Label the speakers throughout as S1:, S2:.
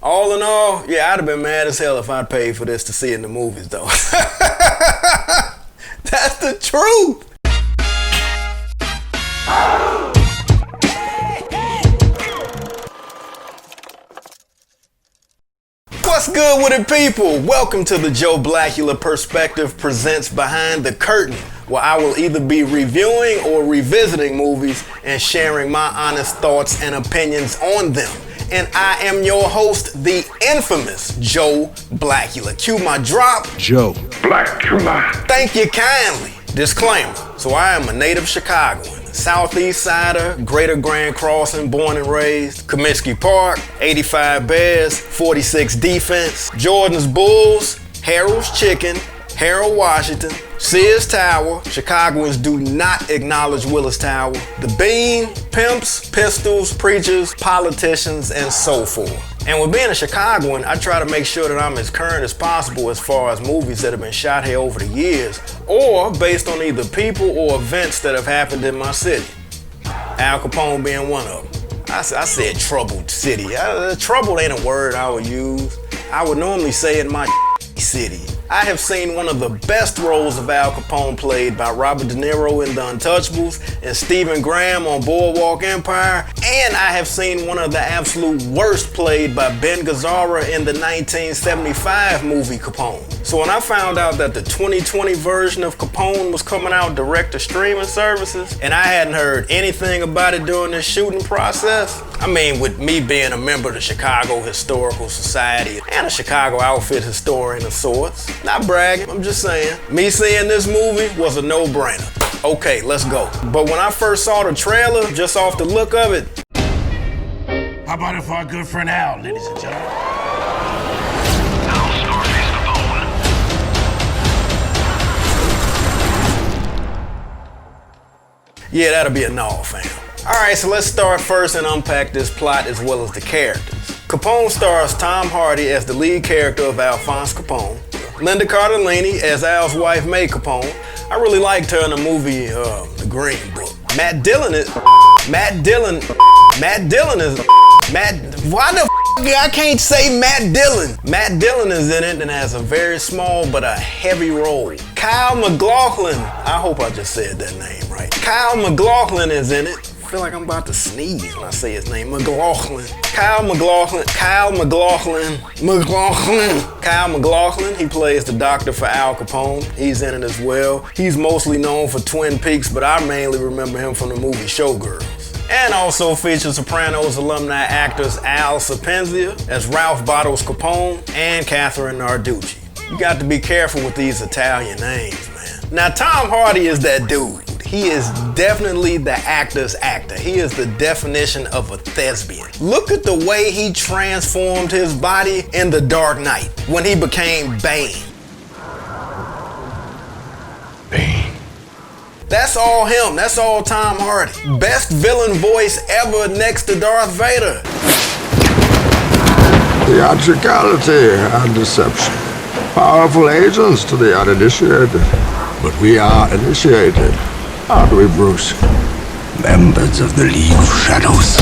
S1: All in all, yeah, I'd have been mad as hell if I'd paid for this to see in the movies, though. That's the truth. What's good with it, people? Welcome to the Joe Blacula Perspective presents Behind the Curtain, where I will either be reviewing or revisiting movies and sharing my honest thoughts and opinions on them. And I am your host, the infamous Joe Blacula. Cue my drop.
S2: Joe
S3: Blacula.
S1: Thank you kindly. Disclaimer. So I am a native Chicagoan, Southeast Sider, Greater Grand Crossing, born and raised, Comiskey Park, 85 Bears, 46 Defense, Jordan's Bulls, Harold's Chicken, Harold Washington, Sears Tower. Chicagoans do not acknowledge Willis Tower. The Bean, Pimps, Pistols, Preachers, Politicians, and so forth. And with being a Chicagoan, I try to make sure that I'm as current as possible as far as movies that have been shot here over the years, or based on either people or events that have happened in my city. Al Capone being one of them. I said troubled city. Troubled ain't a word I would use. I would normally say in my city. I have seen one of the best roles of Al Capone played by Robert De Niro in The Untouchables and Stephen Graham on Boardwalk Empire, and I have seen one of the absolute worst played by Ben Gazzara in the 1975 movie Capone. So when I found out that the 2020 version of Capone was coming out direct to streaming services, and I hadn't heard anything about it during this shooting process, I mean, with me being a member of the Chicago Historical Society and a Chicago outfit historian of sorts, not bragging, I'm just saying, me seeing this movie was a no-brainer. Okay, let's go. But when I first saw the trailer, just off the look of it,
S3: How about it for our good friend Al, ladies and gentlemen?
S1: yeah, that'll be a no, fam. Alright, so let's start first and unpack this plot as well as the characters. Capone stars Tom Hardy as the lead character of Alphonse Capone, Linda Cardellini as Al's wife May Capone. I really liked her in the movie The Green Book. Matt Dillon is why the I can't say Matt Dillon. Matt Dillon is in it and has a very small but a heavy role. Kyle MacLachlan, I hope I just said that name right. Kyle MacLachlan is in it. I feel like I'm about to sneeze when I say his name. MacLachlan. Kyle MacLachlan, he plays the doctor for Al Capone. He's in it as well. He's mostly known for Twin Peaks, but I mainly remember him from the movie Showgirls. And also features Sopranos alumni actors Al Sapenzia as Ralph Bottles Capone and Catherine Narducci. You got to be careful with these Italian names, man. Now, Tom Hardy is that dude. He is definitely the actor's actor. He is the definition of a thespian. Look at the way he transformed his body in The Dark Knight when he became Bane.
S3: Bane.
S1: That's all him. That's all Tom Hardy. Best villain voice ever next to Darth Vader.
S4: Theatricality and deception. Powerful agents to the uninitiated. But we are initiated. Aren't we, Bruce?
S3: Members of the League of Shadows.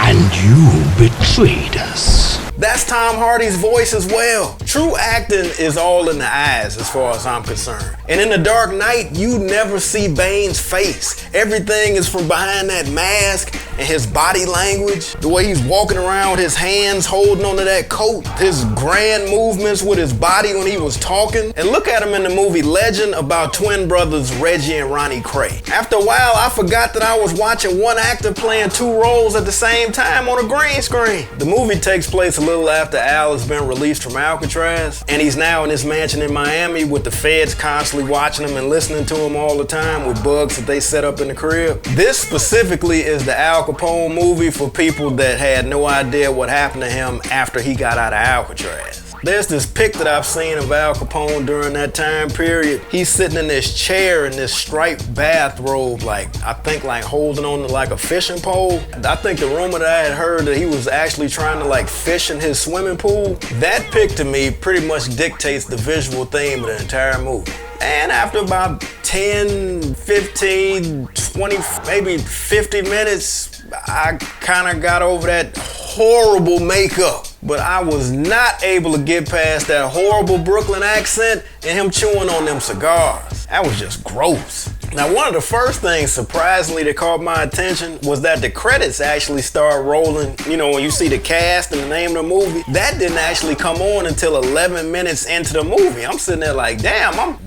S3: And you betrayed us.
S1: That's Tom Hardy's voice as well. True acting is all in the eyes as far as I'm concerned. And in The Dark Knight, you never see Bane's face. Everything is from behind that mask and his body language, the way he's walking around with his hands holding onto that coat, his grand movements with his body when he was talking. And look at him in the movie Legend about twin brothers Reggie and Ronnie Cray. After a while, I forgot that I was watching one actor playing two roles at the same time on a green screen. The movie takes place a little after Al has been released from Alcatraz, and he's now in his mansion in Miami with the feds constantly watching him and listening to him all the time with bugs that they set up in the crib. This specifically is the Al Capone movie for people that had no idea what happened to him after he got out of Alcatraz. There's this pic that I've seen of Al Capone during that time period. He's sitting in this chair in this striped bathrobe, I think holding on to a fishing pole. I think the rumor that I had heard that he was actually trying to fish in his swimming pool. That pic to me pretty much dictates the visual theme of the entire movie. And after about 10, 15, 20, maybe 50 minutes, I kind of got over that horrible makeup. But I was not able to get past that horrible Brooklyn accent and him chewing on them cigars. That was just gross. Now, one of the first things, surprisingly, that caught my attention was that the credits actually start rolling. You know, when you see the cast and the name of the movie, that didn't actually come on until 11 minutes into the movie. I'm sitting there like, damn, I'm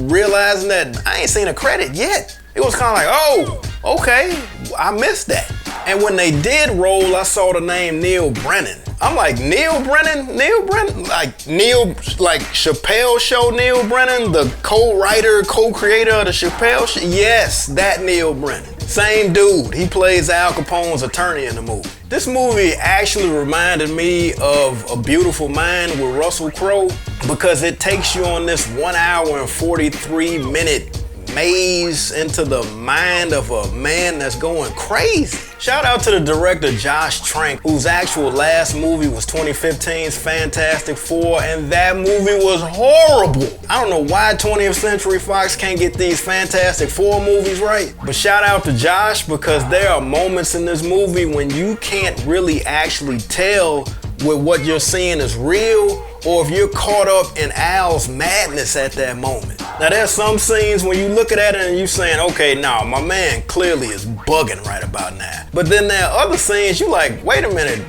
S1: realizing that I ain't seen a credit yet. It was kind of like, oh, okay, I missed that. And when they did roll, I saw the name Neil Brennan. I'm like, Neil Brennan? Like Chappelle Show Neil Brennan, the co-writer, co-creator of the Chappelle Show? Yes, that Neil Brennan. Same dude. He plays Al Capone's attorney in the movie. This movie actually reminded me of A Beautiful Mind with Russell Crowe because it takes you on this 1 hour and 43-minute maze into the mind of a man that's going crazy. Shout out to the director Josh Trank, whose actual last movie was 2015's Fantastic Four, and that movie was horrible. I don't know why 20th Century Fox can't get these Fantastic Four movies right, but shout out to Josh because there are moments in this movie when you can't really actually tell with what you're seeing is real or if you're caught up in Al's madness at that moment. Now there's some scenes when you look at it and you're saying, okay, nah, my man clearly is bugging right about now. But then there are other scenes you like, wait a minute,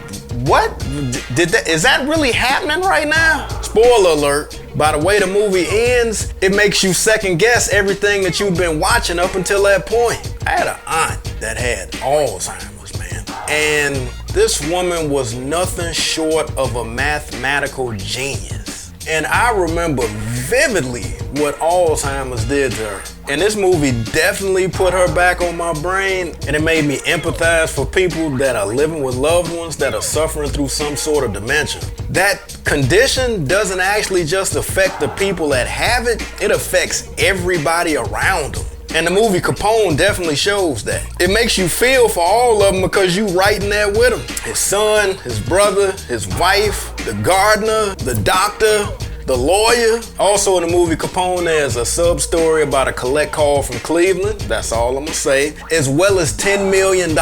S1: what? Is that really happening right now? Spoiler alert, by the way the movie ends, it makes you second guess everything that you've been watching up until that point. I had an aunt that had Alzheimer's, man. And this woman was nothing short of a mathematical genius. And I remember vividly what Alzheimer's did to her. And this movie definitely put her back on my brain, and it made me empathize for people that are living with loved ones that are suffering through some sort of dementia. That condition doesn't actually just affect the people that have it, it affects everybody around them. And the movie Capone definitely shows that. It makes you feel for all of them because you right in there with him. His son, his brother, his wife, the gardener, the doctor, the lawyer. Also in the movie Capone, there's a sub-story about a collect call from Cleveland. That's all I'm gonna say. As well as $10 million.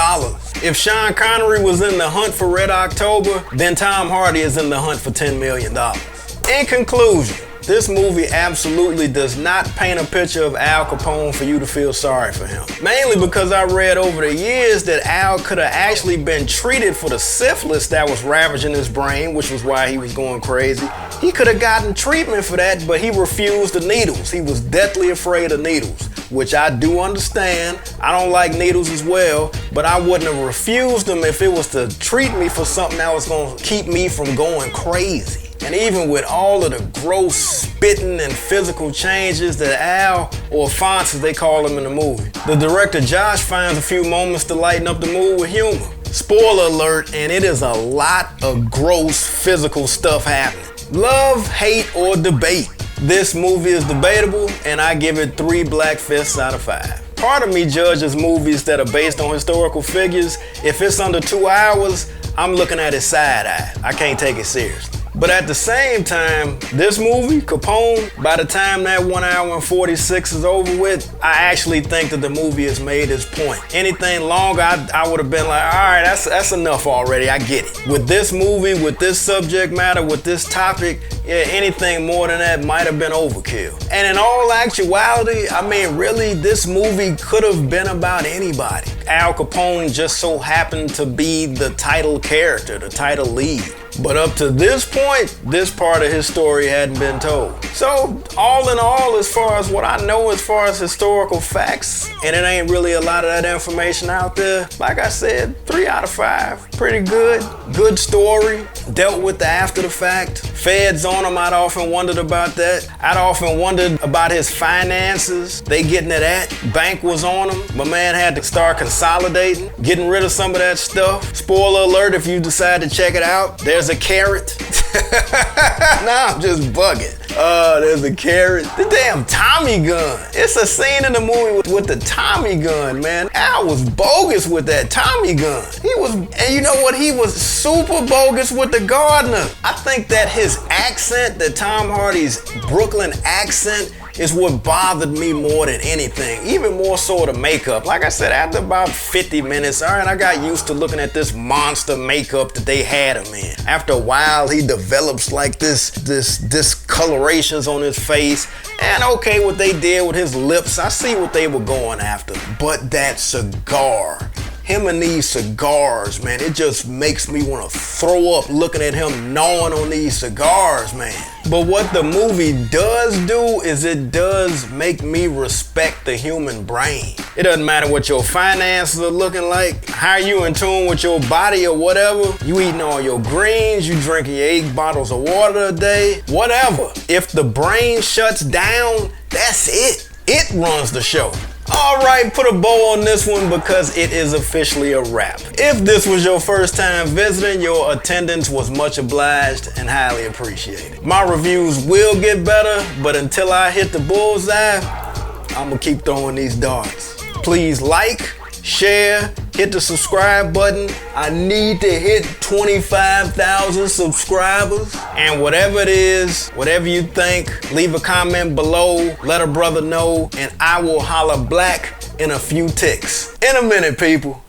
S1: If Sean Connery was in the hunt for Red October, then Tom Hardy is in the hunt for $10 million. In conclusion, this movie absolutely does not paint a picture of Al Capone for you to feel sorry for him. Mainly because I read over the years that Al could have actually been treated for the syphilis that was ravaging his brain, which was why he was going crazy. He could have gotten treatment for that, but he refused the needles. He was deathly afraid of needles, which I do understand. I don't like needles as well, but I wouldn't have refused them if it was to treat me for something that was going to keep me from going crazy. And even with all of the gross spitting and physical changes that Al, or Fonz as they call him in the movie, the director Josh finds a few moments to lighten up the mood with humor. Spoiler alert, and it is a lot of gross physical stuff happening. Love, hate, or debate. This movie is debatable, and I give it 3 black fists out of 5. Part of me judges movies that are based on historical figures. If it's under 2 hours, I'm looking at it side-eye. I can't take it seriously. But at the same time, this movie, Capone, by the time that 1 hour and 46 is over with, I actually think that the movie has made its point. Anything longer, I would have been like, all right, that's enough already, I get it. With this movie, with this subject matter, with this topic, yeah, anything more than that might have been overkill. And in all actuality, I mean, really, this movie could have been about anybody. Al Capone just so happened to be the title character, the title lead. But up to this point, this part of his story hadn't been told. So, all in all, as far as what I know as far as historical facts, and it ain't really a lot of that information out there, like I said, 3 out of 5. Pretty good. Good story. Dealt with the after the fact. Feds on him, I'd often wondered about that. I'd often wondered about his finances. They getting to that. Bank was on him. My man had to start consolidating, getting rid of some of that stuff. Spoiler alert if you decide to check it out. There's a carrot. Nah, I'm just bugging. There's a carrot. The damn Tommy gun. It's a scene in the movie with the Tommy gun, man. Al was bogus with that Tommy gun. And you know what? He was super bogus with the gardener. I think that his accent, that Tom Hardy's Brooklyn accent, is what bothered me more than anything, even more so the makeup. Like I said, after about 50 minutes, all right, I got used to looking at this monster makeup that they had him in. After a while, he develops like this discolorations on his face. And okay, what they did with his lips, I see what they were going after. But that cigar, him and these cigars, man, it just makes me want to throw up looking at him gnawing on these cigars, man. But what the movie does do is it does make me respect the human brain. It doesn't matter what your finances are looking like, how you in tune with your body or whatever. You eating all your greens, you drinking your 8 bottles of water a day, whatever. If the brain shuts down, that's it. It runs the show. Alright, put a bow on this one because it is officially a wrap. If this was your first time visiting, your attendance was much obliged and highly appreciated. My reviews will get better, but until I hit the bullseye, I'm gonna keep throwing these darts. Please like, share, hit the subscribe button. I need to hit 25,000 subscribers. And whatever it is, whatever you think, leave a comment below, let a brother know, and I will holler black in a few ticks. In a minute, people.